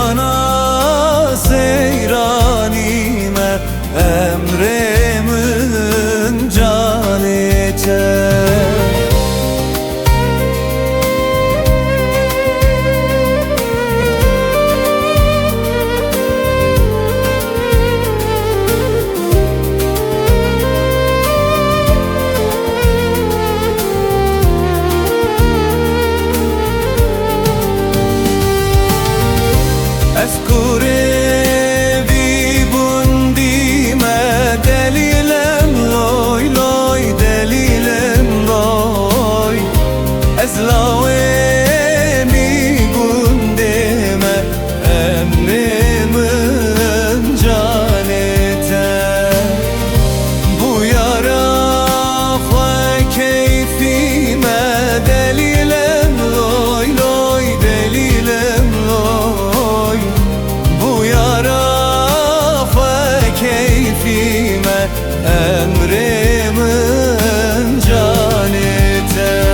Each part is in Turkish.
seyrana seyranime emrimin can içer. Eskure bundime delilem loy loy delilem loy ezlaweni gundime emmimin canete bu yara fa keyfime delilem loy loy delilem loy keyfime emrimin can iter.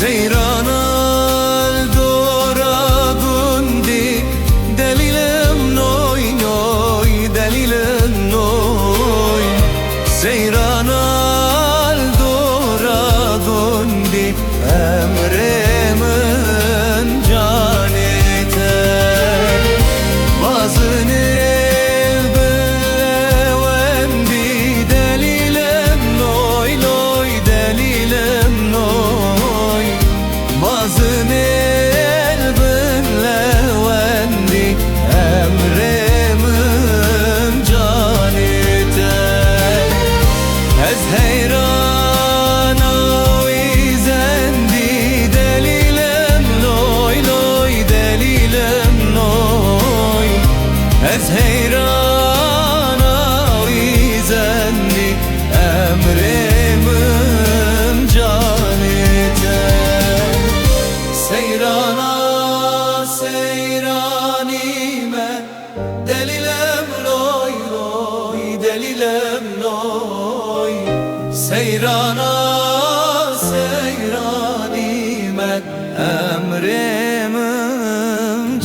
Seyrana dora gundi delilem noy noy delilem noy Seyrana dora gundi emrimin can iter. Bazını bevendi delilem noy noy delilem noy Bazın elbin levendi emrimin can iter. Ez heyrana izendi delilem loy loy delilem loy Ez heyrana izendi emrimin can iter. Seyrana seyranime delilem loy loy delilem loy Seyrana seyranime emrimin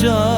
can